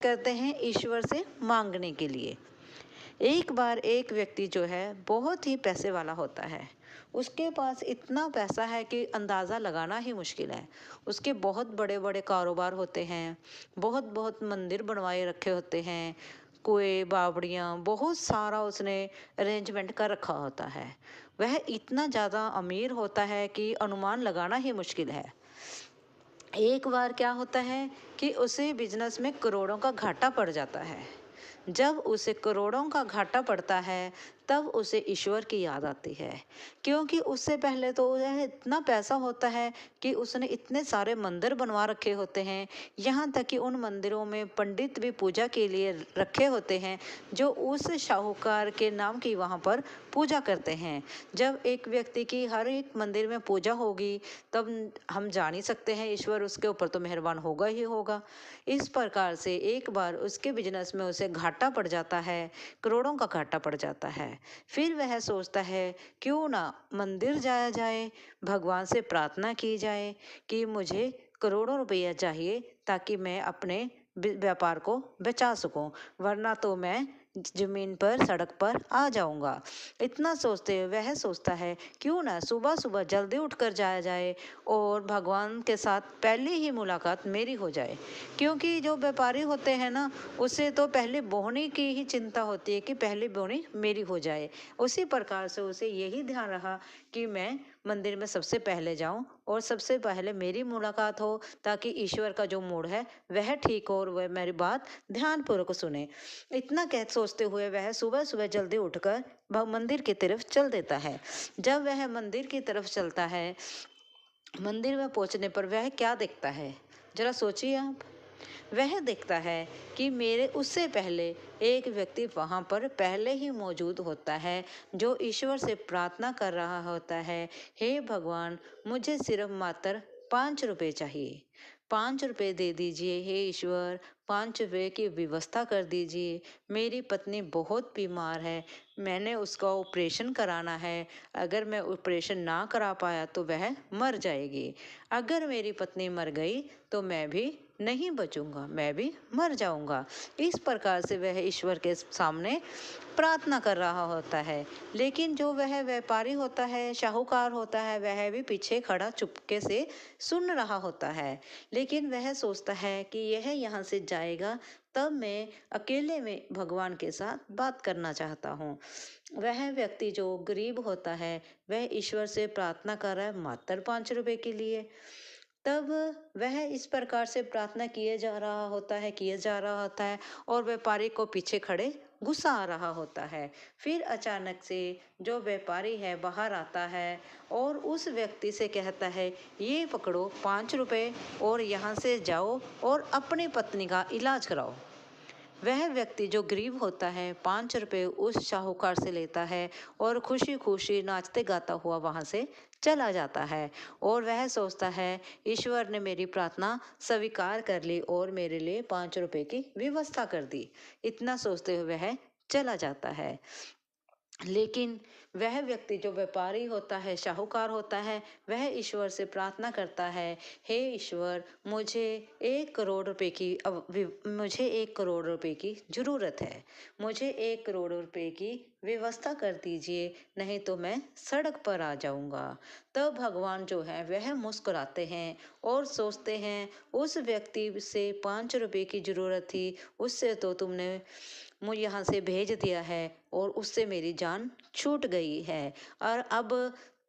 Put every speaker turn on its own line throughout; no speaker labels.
करते हैं ईश्वर से मांगने के लिए। एक बार एक व्यक्ति जो है बहुत ही पैसे वाला होता है। उसके पास इतना पैसा है कि अंदाज़ा लगाना ही मुश्किल है। उसके बहुत बड़े बड़े कारोबार होते हैं, बहुत बहुत मंदिर बनवाए रखे होते हैं, कुएं बावड़ियाँ बहुत सारा उसने अरेंजमेंट कर रखा होता है। वह इतना ज़्यादा अमीर होता है कि अनुमान लगाना ही मुश्किल है। एक बार क्या होता है कि उसे बिजनेस में करोड़ों का घाटा पड़ जाता है। जब उसे करोड़ों का घाटा पड़ता है तब उसे ईश्वर की याद आती है, क्योंकि उससे पहले तो वह इतना पैसा होता है कि उसने इतने सारे मंदिर बनवा रखे होते हैं। यहाँ तक कि उन मंदिरों में पंडित भी पूजा के लिए रखे होते हैं, जो उस शाहूकार के नाम की वहाँ पर पूजा करते हैं। जब एक व्यक्ति की हर एक मंदिर में पूजा होगी तब हम जान ही सकते हैं ईश्वर उसके ऊपर तो मेहरबान होगा ही होगा। इस प्रकार से एक बार उसके बिजनेस में उसे घाटा पड़ जाता है, करोड़ों का घाटा पड़ जाता है। फिर वह सोचता है क्यों ना मंदिर जाया जाए, भगवान से प्रार्थना की जाए कि मुझे करोड़ों रुपया चाहिए ताकि मैं अपने व्यापार को बचा सकूं, वरना तो मैं जमीन पर सड़क पर आ जाऊंगा। इतना सोचते हुए वह सोचता है क्यों ना सुबह सुबह जल्दी उठकर जाया जाए और भगवान के साथ पहले ही मुलाकात मेरी हो जाए। क्योंकि जो व्यापारी होते हैं ना, उसे तो पहले बोहनी की ही चिंता होती है कि पहले बोहनी मेरी हो जाए। उसी प्रकार से उसे यही ध्यान रहा कि मैं मंदिर में सबसे पहले जाऊं और सबसे पहले मेरी मुलाकात हो, ताकि ईश्वर का जो मूड है वह ठीक हो और वह मेरी बात ध्यानपूर्वक सुने। इतना कह सोचते हुए वह सुबह सुबह जल्दी उठकर मंदिर की तरफ चल देता है। जब वह मंदिर की तरफ चलता है, मंदिर में पहुंचने पर वह क्या देखता है, जरा सोचिए आप। वह देखता है कि मेरे उससे पहले एक व्यक्ति वहां पर पहले ही मौजूद होता है, जो ईश्वर से प्रार्थना कर रहा होता है, हे भगवान, मुझे सिर्फ मात्र 5 रुपए चाहिए। 5 रुपए दे दीजिए हे ईश्वर, 5 रुपए की व्यवस्था कर दीजिए। मेरी पत्नी बहुत बीमार है, मैंने उसका ऑपरेशन कराना है। अगर मैं ऑपरेशन ना करा पाया तो वह मर जाएगी। अगर मेरी पत्नी मर गई तो मैं भी नहीं बचूंगा, मैं भी मर जाऊंगा। इस प्रकार से वह ईश्वर के सामने प्रार्थना कर रहा होता है। लेकिन जो वह व्यापारी होता है, शाहूकार होता है, वह भी पीछे खड़ा चुपके से सुन रहा होता है। लेकिन वह सोचता है कि यह यहाँ से जाएगा तब मैं अकेले में भगवान के साथ बात करना चाहता हूँ। वह व्यक्ति जो गरीब होता है वह ईश्वर से प्रार्थना कर रहा है मात्र 5 रुपए के लिए। तब वह इस प्रकार से प्रार्थना किए जा रहा होता है और व्यापारी को पीछे खड़े गुस्सा आ रहा होता है। फिर अचानक से जो व्यापारी है बाहर आता है और उस व्यक्ति से कहता है, ये पकड़ो 5 रुपए और यहाँ से जाओ और अपनी पत्नी का इलाज कराओ। वह व्यक्ति जो गरीब होता है 5 रुपए उस शाहूकार से लेता है और खुशी खुशी नाचते गाता हुआ वहां से चला जाता है। और वह सोचता है ईश्वर ने मेरी प्रार्थना स्वीकार कर ली और मेरे लिए 5 रुपए की व्यवस्था कर दी। इतना सोचते हुए वह चला जाता है। लेकिन वह व्यक्ति जो व्यापारी होता है, शाहूकार होता है, वह ईश्वर से प्रार्थना करता है, हे ईश्वर, मुझे 1 करोड़ रुपए की ज़रूरत है। मुझे 1 करोड़ रुपए की व्यवस्था कर दीजिए, नहीं तो मैं सड़क पर आ जाऊंगा। तब भगवान जो है वह मुस्कुराते हैं और सोचते हैं, उस व्यक्ति से 5 रुपए की ज़रूरत थी, उससे तो तुमने मुझे यहाँ से भेज दिया है और उससे मेरी जान छूट गई है। और अब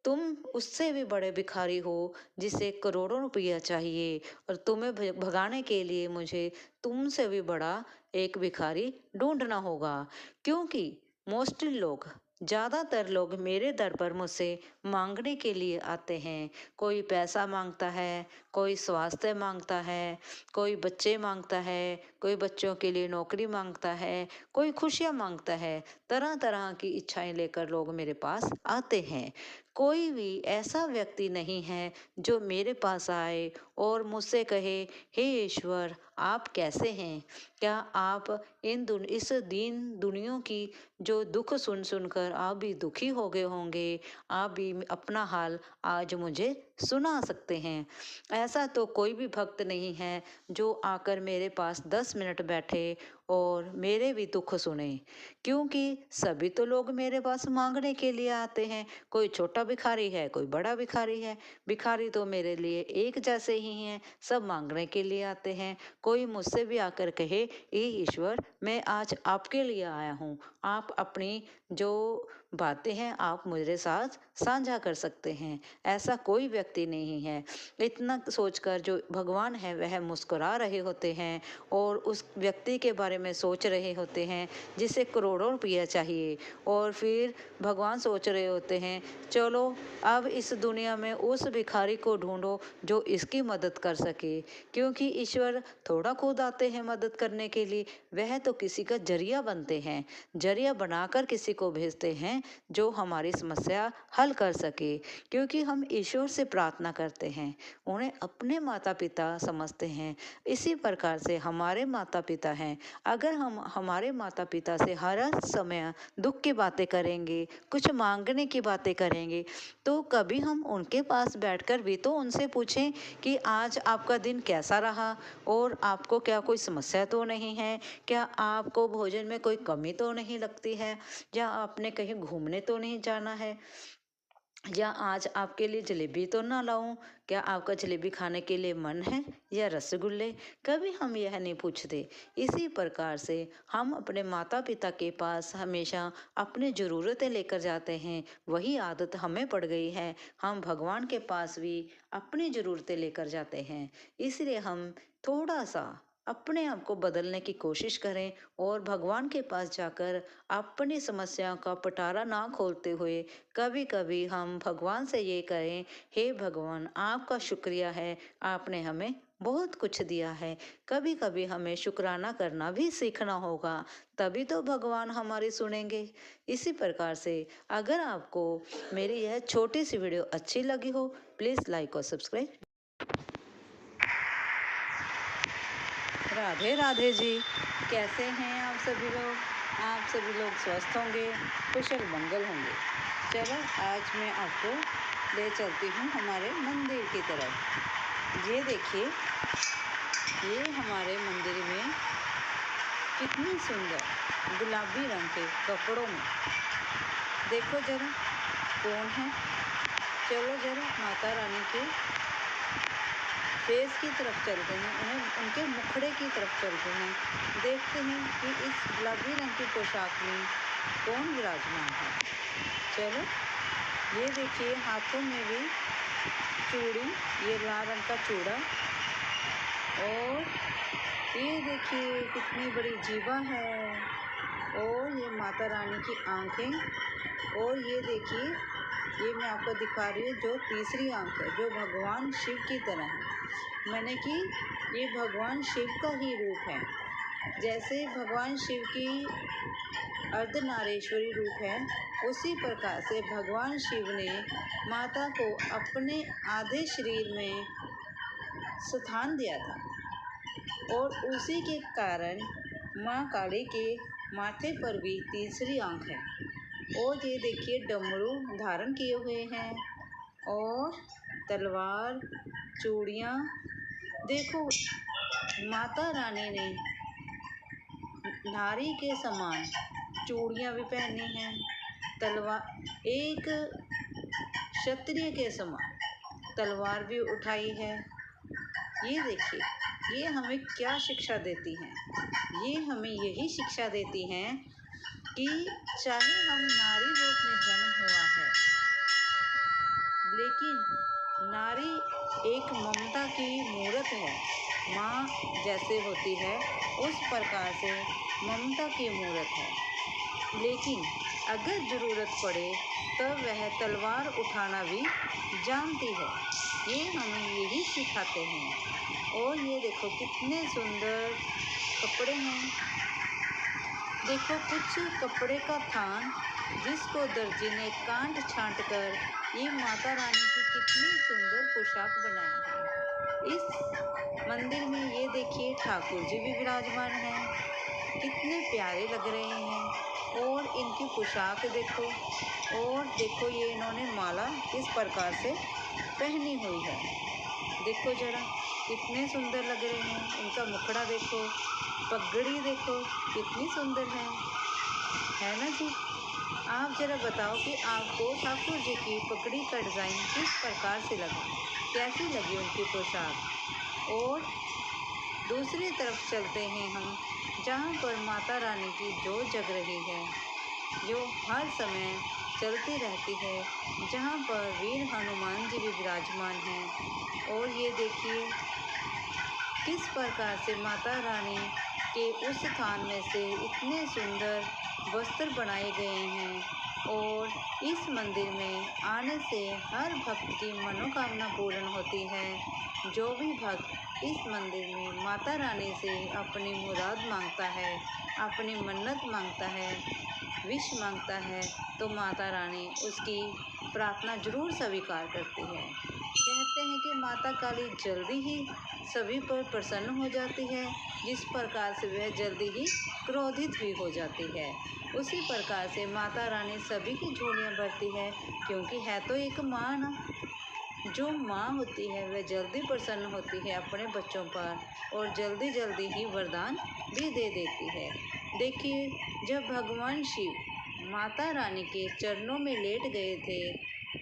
तुम उससे भी बड़े भिखारी हो जिसे करोड़ों रुपया चाहिए, और तुम्हें भगाने के लिए मुझे तुमसे भी बड़ा एक भिखारी ढूंढना होगा। क्योंकि मोस्टली लोग, ज़्यादातर लोग मेरे दर पर मुझसे मांगने के लिए आते हैं। कोई पैसा मांगता है, कोई स्वास्थ्य मांगता है, कोई बच्चे मांगता है, कोई बच्चों के लिए नौकरी मांगता है, कोई खुशियाँ मांगता है। तरह तरह की इच्छाएं लेकर लोग मेरे पास आते हैं। कोई भी ऐसा व्यक्ति नहीं है जो मेरे पास आए और मुझसे कहे, हे ईश्वर, आप कैसे हैं? क्या आप इस दीन दुनिया की जो दुख सुन सुनकर आप भी दुखी हो गए होंगे, आप भी अपना हाल आज मुझे सुना सकते हैं। ऐसा तो कोई भी भक्त नहीं है जो आकर मेरे पास 10 मिनट बैठे और मेरे भी दुख सुने, क्योंकि सभी तो लोग मेरे पास मांगने के लिए आते हैं। कोई छोटा भिखारी है, कोई बड़ा भिखारी है। भिखारी तो मेरे लिए एक जैसे ही हैं, सब मांगने के लिए आते हैं। कोई मुझसे भी आकर कहे, ए ईश्वर, मैं आज आपके लिए आया हूँ, आप अपनी जो बातें हैं आप मेरे साथ साझा कर सकते हैं। ऐसा कोई व्यक्ति नहीं है। इतना सोचकर जो भगवान है वह मुस्कुरा रहे होते हैं और उस व्यक्ति के बारे में सोच रहे होते हैं जिसे करोड़ों रुपया चाहिए, और फिर भगवान सोच रहे होते हैं, चलो अब इस दुनिया में उस भिखारी को ढूंढो जो इसकी मदद कर सके, क्योंकि ईश्वर थोड़ा खुद आते हैं मदद करने के लिए, वह तो किसी का जरिया बनते हैं, जरिया बनाकर किसी को भेजते हैं जो हमारी समस्या हल कर सके। क्योंकि हम ईश्वर से प्रार्थना करते हैं, उन्हें अपने माता पिता समझते हैं। इसी प्रकार से हमारे माता पिता हैं। अगर हम हमारे माता पिता से हर समय दुख की बातें करेंगे, कुछ मांगने की बातें करेंगे, तो कभी हम उनके पास बैठकर भी तो उनसे पूछें कि आज आपका दिन कैसा रहा और आपको क्या कोई समस्या तो नहीं है, क्या आपको भोजन में कोई कमी तो नहीं लगती है, या आपने कहीं घूमने तो नहीं जाना है, या आज आपके लिए जलेबी तो ना लाऊं, क्या आपका जलेबी खाने के लिए मन है या रसगुल्ले। कभी हम यह नहीं पूछते। इसी प्रकार से हम अपने माता पिता के पास हमेशा अपनी ज़रूरतें लेकर जाते हैं। वही आदत हमें पड़ गई है, हम भगवान के पास भी अपनी ज़रूरतें लेकर जाते हैं। इसलिए हम थोड़ा सा अपने आप को बदलने की कोशिश करें और भगवान के पास जाकर अपनी समस्याओं का पिटारा ना खोलते हुए कभी कभी हम भगवान से ये करें, हे भगवान, आपका शुक्रिया है, आपने हमें बहुत कुछ दिया है। कभी कभी हमें शुक्राना करना भी सीखना होगा, तभी तो भगवान हमारी सुनेंगे। इसी प्रकार से अगर आपको मेरी यह छोटी सी वीडियो अच्छी लगी हो, प्लीज़ लाइक और सब्सक्राइब। राधे राधे जी, कैसे हैं आप सभी लोग? आप सभी लोग स्वस्थ होंगे, कुशल मंगल होंगे। चलो आज मैं आपको ले चलती हूँ हमारे मंदिर की तरफ। ये देखिए, ये हमारे मंदिर में कितनी सुंदर गुलाबी रंग के कपड़ों में, देखो जरा कौन है। चलो जरा माता रानी के फेस की तरफ चलते हैं, उन्हें उनके मुखड़े की तरफ चलते हैं, देखते हैं कि इस गुलाबी रंग की पोशाक में कौन विराजमान है। चलो ये देखिए, हाथों में भी चूड़ी, ये लाल रंग का चूड़ा, और ये देखिए कितनी बड़ी जीवा है, और ये माता रानी की आंखें, और ये देखिए, ये मैं आपको दिखा रही हूँ जो तीसरी आंख है, जो भगवान शिव की तरह है। मैंने कि ये भगवान शिव का ही रूप है। जैसे भगवान शिव की अर्धनारीश्वरी रूप है, उसी प्रकार से भगवान शिव ने माता को अपने आधे शरीर में स्थान दिया था, और उसी के कारण माँ काली के माथे पर भी तीसरी आंख है। और ये देखिए डमरू धारण किए हुए हैं, और तलवार, चूड़ियाँ, देखो माता रानी ने नारी के समान चूड़ियाँ भी पहनी हैं, तलवार, एक क्षत्रिय के समान तलवार भी उठाई है। ये देखिए, ये हमें क्या शिक्षा देती हैं? ये हमें यही शिक्षा देती हैं कि चाहे हम नारी रूप में जन्म हुआ है, लेकिन नारी एक ममता की मूर्त है। माँ जैसे होती है उस प्रकार से ममता की मूर्त है, लेकिन अगर ज़रूरत पड़े तब वह तलवार उठाना भी जानती है। ये हमें यही सिखाते हैं। और ये देखो कितने सुंदर कपड़े हैं। देखो कुछ कपड़े का थान जिसको दर्जी ने काट छांट कर ये माता रानी की कितनी सुंदर पोशाक बनाई है। इस मंदिर में ये देखिए ठाकुर जी भी विराजमान हैं, कितने प्यारे लग रहे हैं। और इनकी पोशाक देखो, और देखो ये इन्होंने माला किस प्रकार से पहनी हुई है। देखो जरा कितने सुंदर लग रहे हैं। इनका मुखड़ा देखो, पगड़ी देखो कितनी सुंदर है ना जी। आप जरा बताओ कि आपको ठाकुर जी की पगड़ी का डिज़ाइन किस प्रकार से लगा, कैसी लगी उनकी पोशाक। और दूसरी तरफ चलते हैं हम, जहाँ पर माता रानी की जोत जग रही है, जो हर समय चलती रहती है, जहाँ पर वीर हनुमान जी भी विराजमान हैं। और ये देखिए किस प्रकार से माता रानी के उस स्थान में से इतने सुंदर वस्त्र बनाए गए हैं। और इस मंदिर में आने से हर भक्त की मनोकामना पूर्ण होती है। जो भी भक्त इस मंदिर में माता रानी से अपनी मुराद मांगता है, अपनी मन्नत मांगता है, विश मांगता है, तो माता रानी उसकी प्रार्थना जरूर स्वीकार करती है। कहते हैं कि माता काली जल्दी ही सभी पर प्रसन्न हो जाती है, जिस प्रकार से वह जल्दी ही क्रोधित भी हो जाती है। उसी प्रकार से माता रानी सभी की झोलियाँ भरती है, क्योंकि है तो एक माँ ना। जो माँ होती है वह जल्दी प्रसन्न होती है अपने बच्चों पर, और जल्दी जल्दी ही वरदान भी दे देती है। देखिए जब भगवान शिव माता रानी के चरणों में लेट गए थे,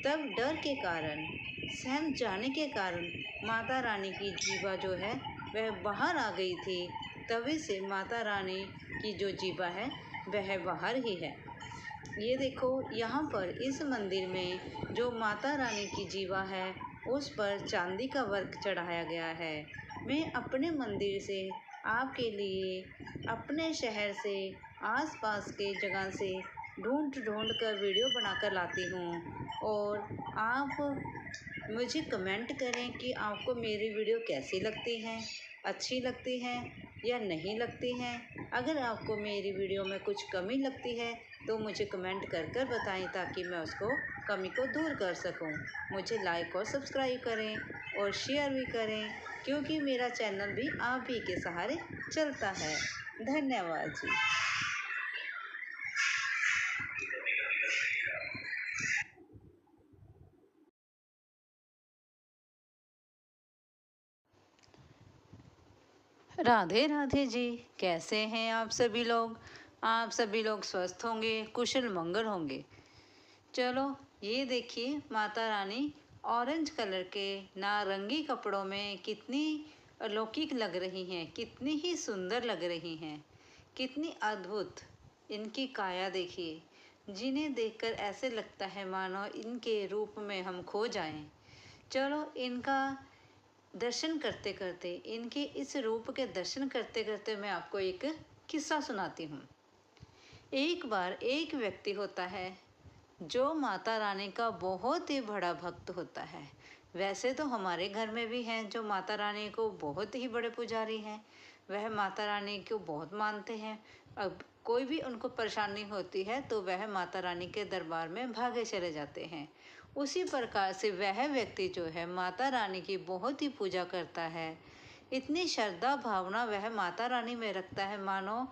तब डर के कारण, सहम जाने के कारण माता रानी की जीवा जो है वह बाहर आ गई थी। तभी से माता रानी की जो जीवा है वह बाहर ही है। ये देखो यहाँ पर इस मंदिर में जो माता रानी की जीवा है उस पर चांदी का वर्क चढ़ाया गया है। मैं अपने मंदिर से आपके लिए, अपने शहर से, आसपास के जगह से ढूंढ कर वीडियो बनाकर लाती हूँ। और आप मुझे कमेंट करें कि आपको मेरी वीडियो कैसी लगती हैं, अच्छी लगती हैं या नहीं लगती हैं। अगर आपको मेरी वीडियो में कुछ कमी लगती है तो मुझे कमेंट कर बताएं, ताकि मैं उसको कमी को दूर कर सकूं। मुझे लाइक और सब्सक्राइब करें और शेयर भी करें, क्योंकि मेरा चैनल भी आप ही के सहारे चलता है। धन्यवाद जी। राधे राधे जी। कैसे हैं आप सभी लोग? आप सभी लोग स्वस्थ होंगे, कुशल मंगल होंगे। चलो ये देखिए माता रानी ऑरेंज कलर के नारंगी कपड़ों में कितनी अलौकिक लग रही हैं, कितनी ही सुंदर लग रही हैं, कितनी अद्भुत इनकी काया देखिए, जिन्हें देखकर ऐसे लगता है मानो इनके रूप में हम खो जाएं। चलो इनका दर्शन करते करते, इनके इस रूप के दर्शन करते करते मैं आपको एक किस्सा सुनाती हूँ। एक बार एक व्यक्ति होता है जो माता रानी का बहुत ही बड़ा भक्त होता है। वैसे तो हमारे घर में भी हैं जो माता रानी को बहुत ही बड़े पुजारी हैं, वह माता रानी को बहुत मानते हैं। अब कोई भी उनको परेशानी होती है तो वह माता रानी के दरबार में भागे चले जाते हैं। उसी प्रकार से वह व्यक्ति जो है माता रानी की बहुत ही पूजा करता है। इतनी श्रद्धा भावना वह माता रानी में रखता है, मानो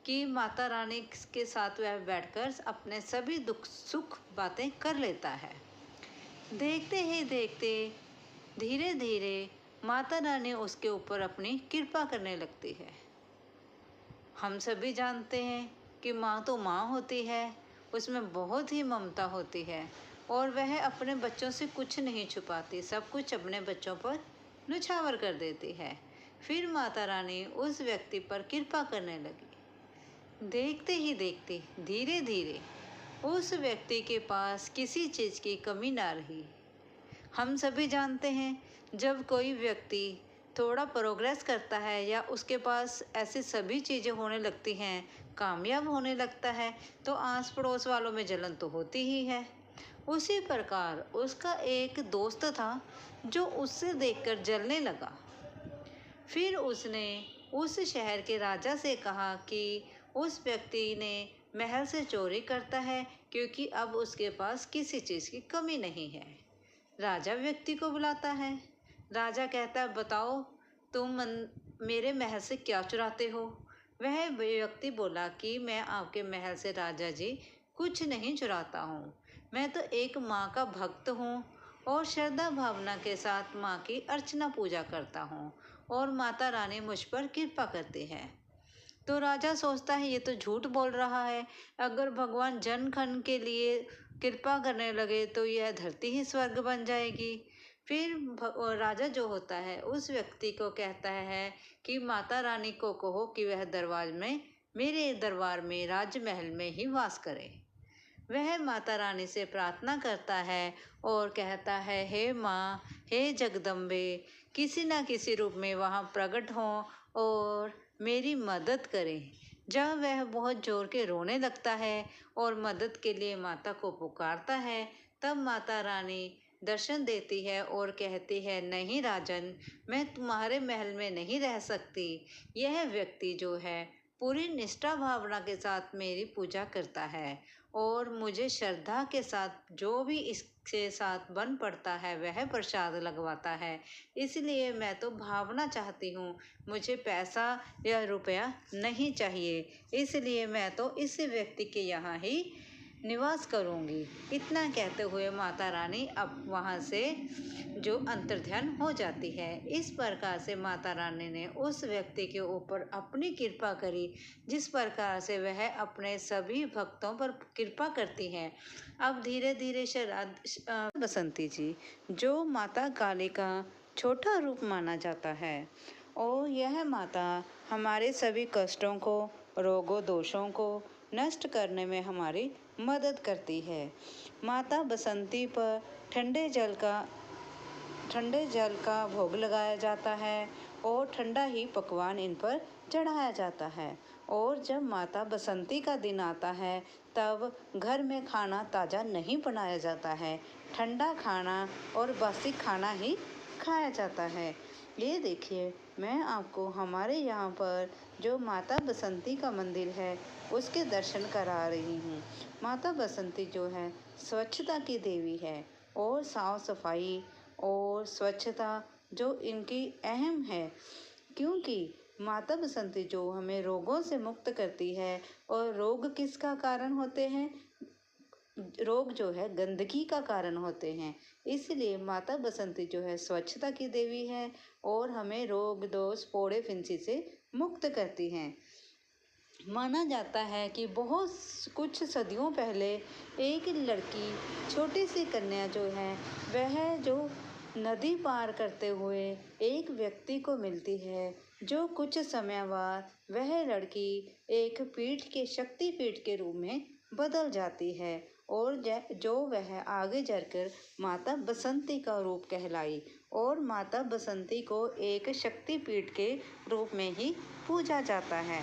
कि माता रानी के साथ वह बैठकर अपने सभी दुख सुख बातें कर लेता है। देखते ही देखते धीरे धीरे माता रानी उसके ऊपर अपनी कृपा करने लगती है। हम सभी जानते हैं कि माँ तो माँ होती है, उसमें बहुत ही ममता होती है, और वह अपने बच्चों से कुछ नहीं छुपाती, सब कुछ अपने बच्चों पर न्यौछावर कर देती है। फिर माता रानी उस व्यक्ति पर कृपा करने लगी। देखते ही देखते धीरे धीरे उस व्यक्ति के पास किसी चीज़ की कमी ना रही। हम सभी जानते हैं जब कोई व्यक्ति थोड़ा प्रोग्रेस करता है या उसके पास ऐसी सभी चीज़ें होने लगती हैं, कामयाब होने लगता है, तो आस पड़ोस वालों में जलन तो होती ही है। उसी प्रकार उसका एक दोस्त था जो उससे देखकर जलने लगा। फिर उसने उस शहर के राजा से कहा कि उस व्यक्ति ने महल से चोरी करता है, क्योंकि अब उसके पास किसी चीज़ की कमी नहीं है। राजा व्यक्ति को बुलाता है। राजा कहता है, बताओ तुम मेरे महल से क्या चुराते हो? वह व्यक्ति बोला कि मैं आपके महल से राजा जी कुछ नहीं चुराता हूँ। मैं तो एक माँ का भक्त हूँ और श्रद्धा भावना के साथ माँ की अर्चना पूजा करता हूँ और माता रानी मुझ पर कृपा करती है। तो राजा सोचता है ये तो झूठ बोल रहा है। अगर भगवान जन खन के लिए कृपा करने लगे तो यह धरती ही स्वर्ग बन जाएगी। फिर राजा जो होता है उस व्यक्ति को कहता है कि माता रानी को कहो कि वह दरबार में मेरे दरबार में राजमहल में ही वास करे। वह माता रानी से प्रार्थना करता है और कहता है, हे माँ, हे जगदम्बे, किसी न किसी रूप में वहाँ प्रकट हो और मेरी मदद करें। जब वह बहुत जोर के रोने लगता है और मदद के लिए माता को पुकारता है, तब माता रानी दर्शन देती है और कहती है, नहीं राजन, मैं तुम्हारे महल में नहीं रह सकती। यह व्यक्ति जो है पूरी निष्ठा भावना के साथ मेरी पूजा करता है और मुझे श्रद्धा के साथ जो भी इसके साथ बन पड़ता है वह प्रसाद लगवाता है। इसलिए मैं तो भावना चाहती हूँ, मुझे पैसा या रुपया नहीं चाहिए। इसलिए मैं तो इस व्यक्ति के यहाँ ही निवास करूँगी। इतना कहते हुए माता रानी अब वहाँ से जो अंतर्ध्यान हो जाती है। इस प्रकार से माता रानी ने उस व्यक्ति के ऊपर अपनी कृपा करी, जिस प्रकार से वह अपने सभी भक्तों पर कृपा करती हैं। अब धीरे धीरे बसंती जी जो माता काली का छोटा रूप माना जाता है और यह माता हमारे सभी कष्टों को, रोगों दोषों को नष्ट करने में हमारी मदद करती है। माता बसंती पर ठंडे जल का भोग लगाया जाता है और ठंडा ही पकवान इन पर चढ़ाया जाता है। और जब माता बसंती का दिन आता है तब घर में खाना ताज़ा नहीं बनाया जाता है, ठंडा खाना और बासी खाना ही खाया जाता है। ये देखिए, मैं आपको हमारे यहाँ पर जो माता बसंती का मंदिर है उसके दर्शन करा रही हूँ। माता बसंती जो है स्वच्छता की देवी है और साफ सफाई और स्वच्छता जो इनकी अहम है, क्योंकि माता बसंती जो हमें रोगों से मुक्त करती है। और रोग किसका कारण होते हैं? रोग जो है गंदगी का कारण होते हैं। इसलिए माता बसंती जो है स्वच्छता की देवी है और हमें रोग दोष फोड़े फिंसी से मुक्त करती हैं। माना जाता है कि बहुत कुछ सदियों पहले एक लड़की, छोटी सी कन्या जो है, वह जो नदी पार करते हुए एक व्यक्ति को मिलती है, जो कुछ समय बाद वह लड़की एक पीठ के शक्ति पीठ के रूप में बदल जाती है और जो वह आगे चलकर माता बसंती का रूप कहलाई और माता बसंती को एक शक्ति पीठ के रूप में ही पूजा जाता है।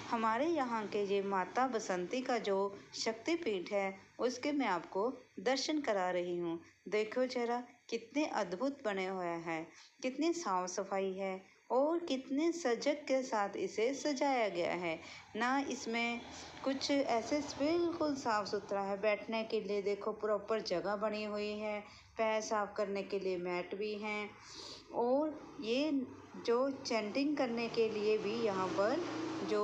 हमारे यहाँ के ये माता बसंती का जो शक्तिपीठ है उसके मैं आपको दर्शन करा रही हूँ। देखो जरा कितने अद्भुत बने हुए हैं, कितनी साफ सफाई है और कितने सजग के साथ इसे सजाया गया है ना। इसमें कुछ ऐसे बिल्कुल साफ सुथरा है। बैठने के लिए देखो प्रॉपर जगह बनी हुई है, पैर साफ करने के लिए मैट भी हैं और ये जो चैंटिंग करने के लिए भी यहाँ पर जो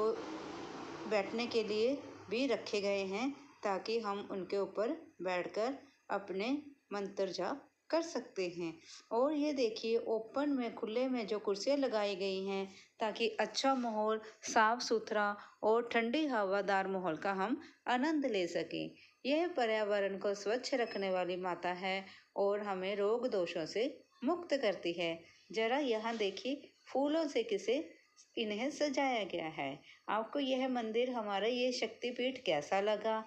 बैठने के लिए भी रखे गए हैं, ताकि हम उनके ऊपर बैठकर अपने मंत्र जाप कर सकते हैं। और ये देखिए ओपन में, खुले में जो कुर्सियाँ लगाई गई हैं ताकि अच्छा माहौल, साफ सुथरा और ठंडी हवादार माहौल का हम आनंद ले सकें। यह पर्यावरण को स्वच्छ रखने वाली माता है और हमें रोग दोषों से मुक्त करती है। जरा यहाँ देखिए फूलों से किसे इन्हें सजाया गया है। आपको यह मंदिर, हमारा ये शक्तिपीठ कैसा लगा?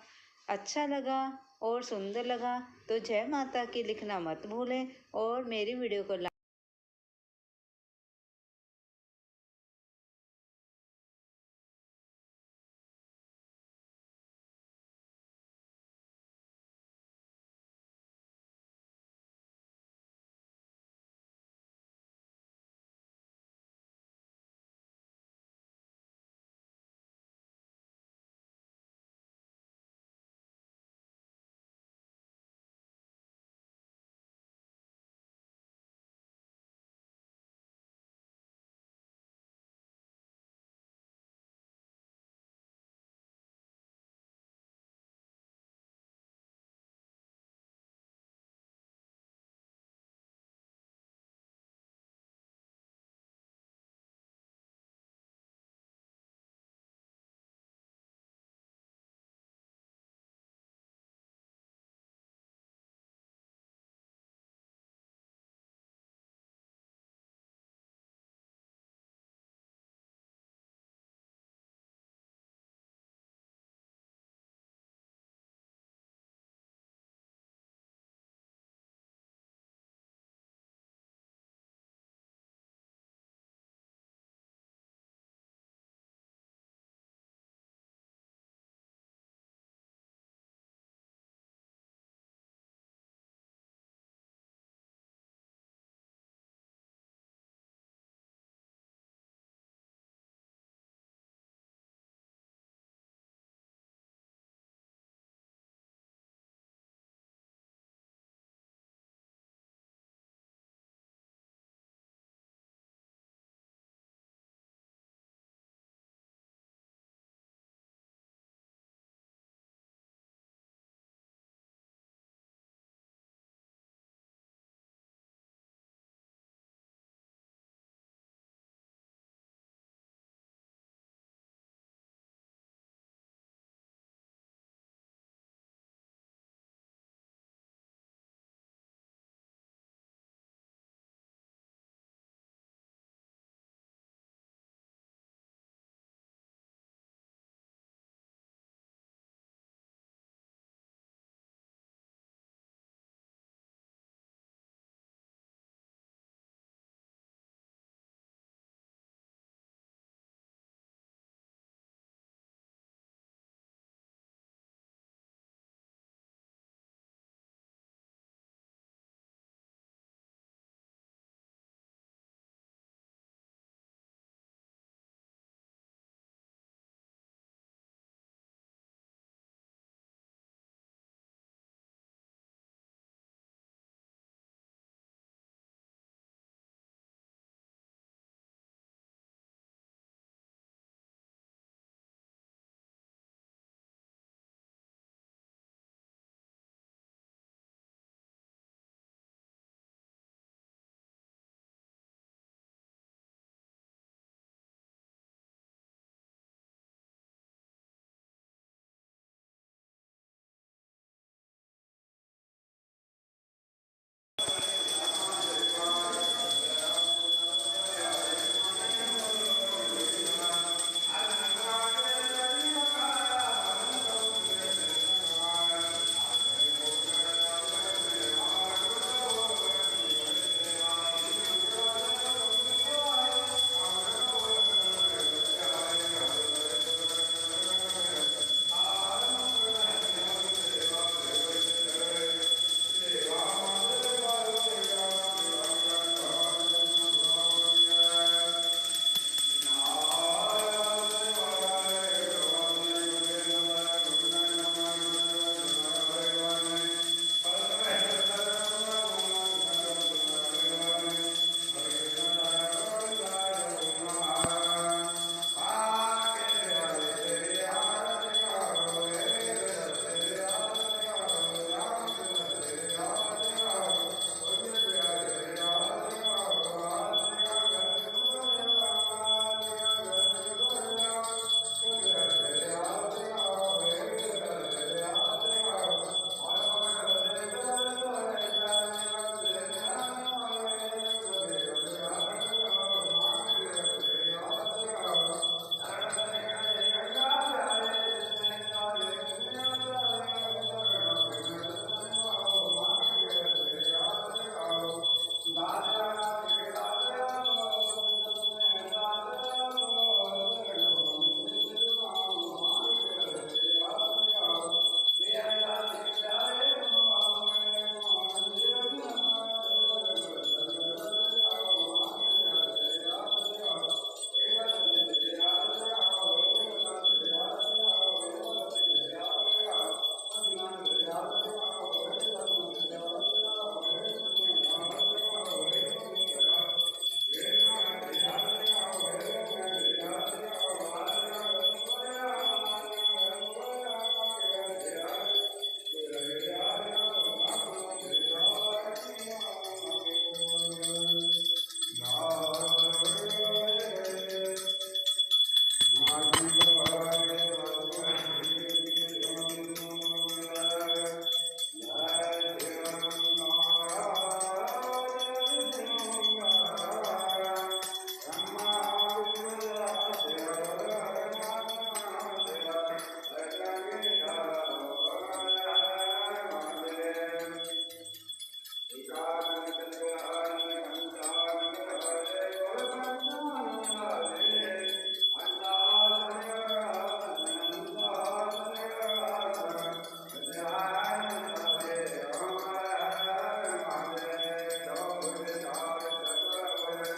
अच्छा लगा और सुंदर लगा तो जय माता की लिखना मत भूलें और मेरी वीडियो को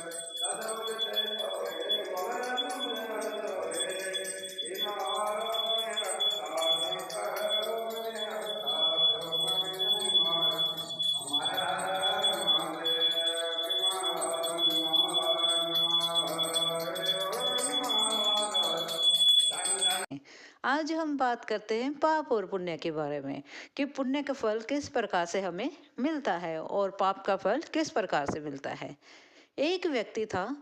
आज हम बात करते हैं पाप और पुण्य के बारे में कि पुण्य का फल किस प्रकार से हमें मिलता है और पाप का फल किस प्रकार से मिलता है। एक व्यक्ति था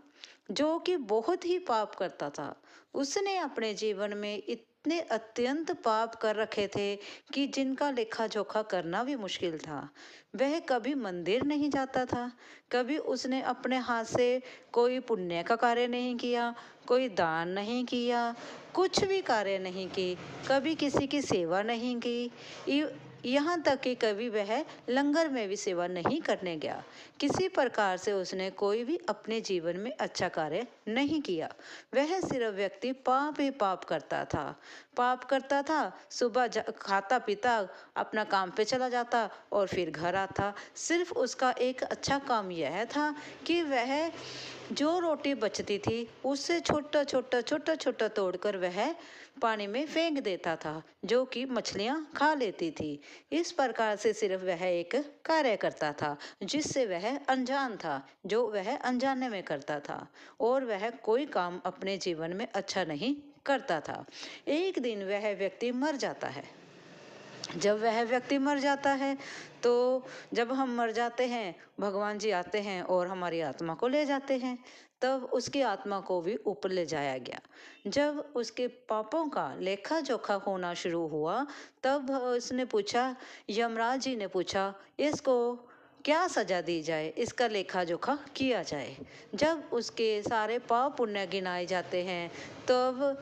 जो कि बहुत ही पाप करता था। उसने अपने जीवन में इतने अत्यंत पाप कर रखे थे कि जिनका लेखा जोखा करना भी मुश्किल था। वह कभी मंदिर नहीं जाता था, कभी उसने अपने हाथ से कोई पुण्य का कार्य नहीं किया, कोई दान नहीं किया, कुछ भी कार्य नहीं की, कभी किसी की सेवा नहीं की। यहाँ तक कि कभी वह लंगर में भी सेवा नहीं करने गया। किसी प्रकार से उसने कोई भी अपने जीवन में अच्छा कार्य नहीं किया। वह सिर्फ व्यक्ति पाप ही पाप करता था, पाप करता था। सुबह खाता पीता अपना काम पे चला जाता और फिर घर आता। सिर्फ उसका एक अच्छा काम यह था कि वह जो रोटी बचती थी उससे छोटा छोटा छोटा छोटा तोड़कर वह पानी में फेंक देता था, जो कि मछलियां खा लेती थी। इस प्रकार से सिर्फ वह एक कार्य करता था जिससे वह अनजान था, जो वह अनजाने में करता था, और वह कोई काम अपने जीवन में अच्छा नहीं करता था। एक दिन वह व्यक्ति मर जाता है। जब वह व्यक्ति मर जाता है तो जब हम मर जाते हैं, भगवान जी आते हैं और हमारी आत्मा को ले जाते हैं। तब उसकी आत्मा को भी ऊपर ले जाया गया। जब उसके पापों का लेखा जोखा होना शुरू हुआ, तब उसने पूछा, यमराज जी ने पूछा, इसको क्या सजा दी जाए, इसका लेखा जोखा किया जाए। जब उसके सारे पाप पुण्य गिनाए जाते हैं, तब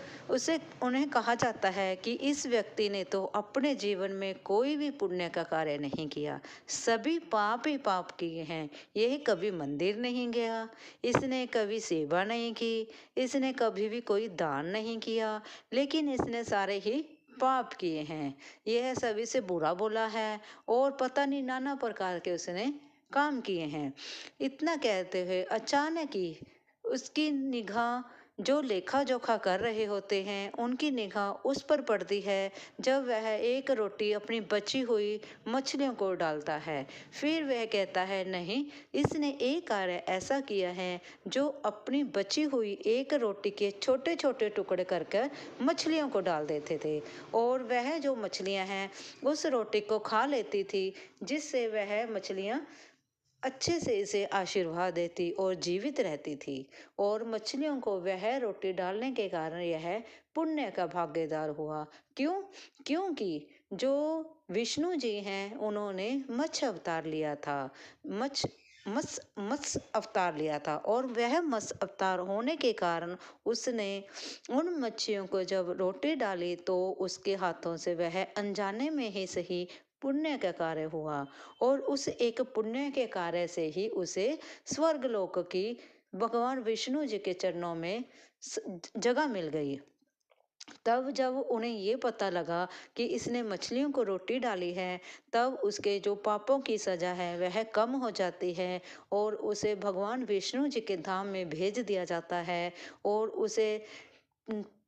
उन्हें कहा जाता है कि इस व्यक्ति ने तो अपने जीवन में कोई भी पुण्य का कार्य नहीं किया, सभी पाप ही पाप किए हैं। यह कभी मंदिर नहीं गया, इसने कभी सेवा नहीं की, इसने कभी भी कोई दान नहीं किया, लेकिन इसने सारे ही पाप किए हैं। यह सभी से बुरा बोला है और पता नहीं नाना प्रकार के उसने काम किए हैं। इतना कहते हुए अचानक ही उसकी निगाह, जो लेखा जोखा कर रहे होते हैं उनकी निगाह उस पर पड़ती है जब वह एक रोटी अपनी बची हुई मछलियों को डालता है। फिर वह कहता है, नहीं, इसने एक कार्य ऐसा किया है जो अपनी बची हुई एक रोटी के छोटे छोटे टुकड़े कर कर मछलियों को डाल देते थे, और वह जो मछलियां हैं उस रोटी को खा लेती थी, जिससे वह मछलियां अच्छे से इसे आशीर्वाद देती और जीवित रहती थी। और मछलियों को वह रोटी डालने के कारण यह पुण्य का भागीदार हुआ। क्यों? क्योंकि जो विष्णु जी हैं उन्होंने मत्स्य अवतार लिया था, मत्स्य अवतार लिया था, और वह मत्स्य अवतार होने के कारण उसने उन मच्छियों को जब रोटी डाली तो उसके हाथों से वह अनजाने में ही सही पुण्य का कार्य हुआ, और उस एक पुण्य के कार्य से ही उसे स्वर्ग लोक की भगवान विष्णु जी के चरणों में जगह मिल गई। तब जब उन्हें ये पता लगा कि इसने मछलियों को रोटी डाली है, तब उसके जो पापों की सजा है वह कम हो जाती है और उसे भगवान विष्णु जी के धाम में भेज दिया जाता है, और उसे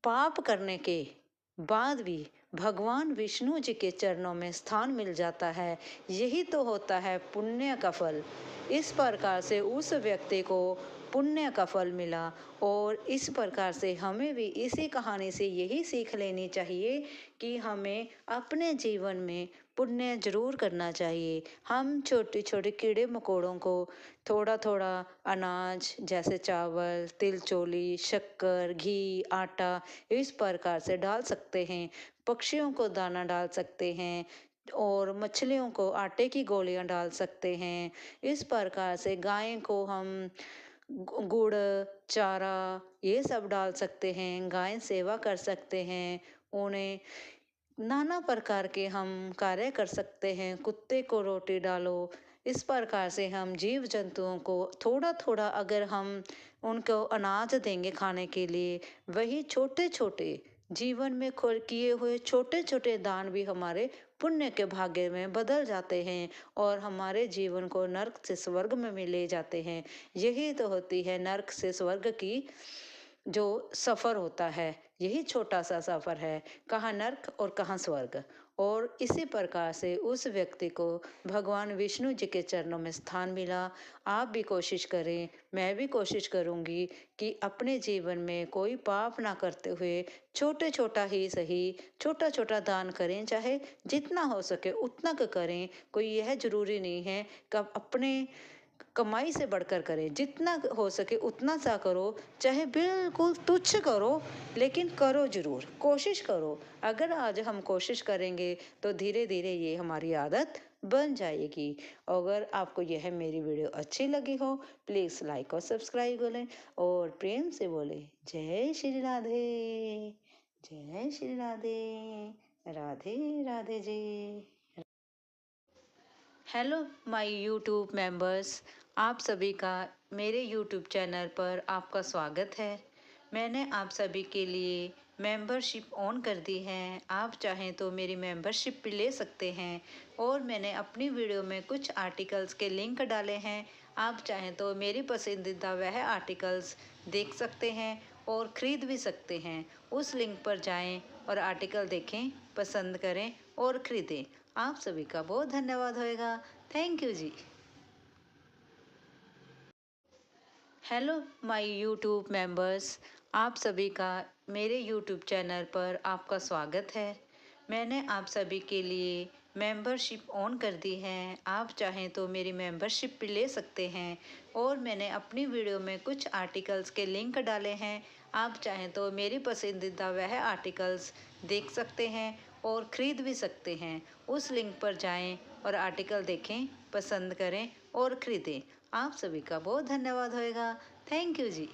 पाप करने के बाद भी भगवान विष्णु जी के चरणों में स्थान मिल जाता है। यही तो होता है पुण्य का फल। इस प्रकार से उस व्यक्ति को पुण्य का फल मिला, और इस प्रकार से हमें भी इसी कहानी से यही सीख लेनी चाहिए कि हमें अपने जीवन में पुण्य जरूर करना चाहिए। हम छोटे छोटे कीड़े मकोड़ों को थोड़ा थोड़ा अनाज जैसे चावल, तिलचोली, शक्कर, घी, आटा इस प्रकार से डाल सकते हैं। पक्षियों को दाना डाल सकते हैं, और मछलियों को आटे की गोलियां डाल सकते हैं। इस प्रकार से गाय को हम गुड़, चारा ये सब डाल सकते हैं, गाय सेवा कर सकते हैं, उन्हें नाना प्रकार के हम कार्य कर सकते हैं। कुत्ते को रोटी डालो। इस प्रकार से हम जीव जंतुओं को थोड़ा थोड़ा अगर हम उनको अनाज देंगे खाने के लिए, वही छोटे छोटे जीवन में किए हुए छोटे छोटे दान भी हमारे पुण्य के भाग्य में बदल जाते हैं और हमारे जीवन को नर्क से स्वर्ग में ले जाते हैं। यही तो होती है नर्क से स्वर्ग की जो सफ़र होता है, यही छोटा सा सफ़र है, कहाँ नर्क और कहाँ स्वर्ग। और इसी प्रकार से उस व्यक्ति को भगवान विष्णु जी के चरणों में स्थान मिला। आप भी कोशिश करें, मैं भी कोशिश करूंगी कि अपने जीवन में कोई पाप ना करते हुए छोटे छोटा ही सही, छोटा छोटा दान करें, चाहे जितना हो सके उतना करें। कोई यह जरूरी नहीं है कि आप अपने कमाई से बढ़कर करें, जितना हो सके उतना सा करो, चाहे बिल्कुल तुच्छ करो, लेकिन करो जरूर, कोशिश करो। अगर आज हम कोशिश करेंगे तो धीरे धीरे ये हमारी आदत बन जाएगी। अगर आपको यह मेरी वीडियो अच्छी लगी हो, प्लीज़ लाइक और सब्सक्राइब करें और प्रेम से बोले जय श्री राधे, जय Shri Radhe, Radhe Radhe ji. Hello my YouTube members, आप सभी का मेरे यूट्यूब चैनल पर आपका स्वागत है। मैंने आप सभी के लिए मेंबरशिप ऑन कर दी है। आप चाहें तो मेरी मेंबरशिप भी ले सकते हैं और मैंने अपनी वीडियो में कुछ आर्टिकल्स के लिंक डाले हैं। आप चाहें तो मेरी पसंदीदा वह आर्टिकल्स देख सकते हैं और ख़रीद भी सकते हैं। उस लिंक पर जाएं और आर्टिकल देखें, पसंद करें और ख़रीदें। आप सभी का बहुत धन्यवाद होएगा। थैंक यू जी। हेलो माय यूट्यूब मेंबर्स, आप सभी का मेरे यूट्यूब चैनल पर आपका स्वागत है। मैंने आप सभी के लिए मेंबरशिप ऑन कर दी है। आप चाहें तो मेरी मेंबरशिप भी ले सकते हैं और मैंने अपनी वीडियो में कुछ आर्टिकल्स के लिंक डाले हैं। आप चाहें तो मेरी पसंदीदा वह आर्टिकल्स देख सकते हैं और ख़रीद भी सकते हैं। उस लिंक पर जाएं और आर्टिकल देखें, पसंद करें और ख़रीदें। आप सभी का बहुत धन्यवाद होएगा। Thank you ji.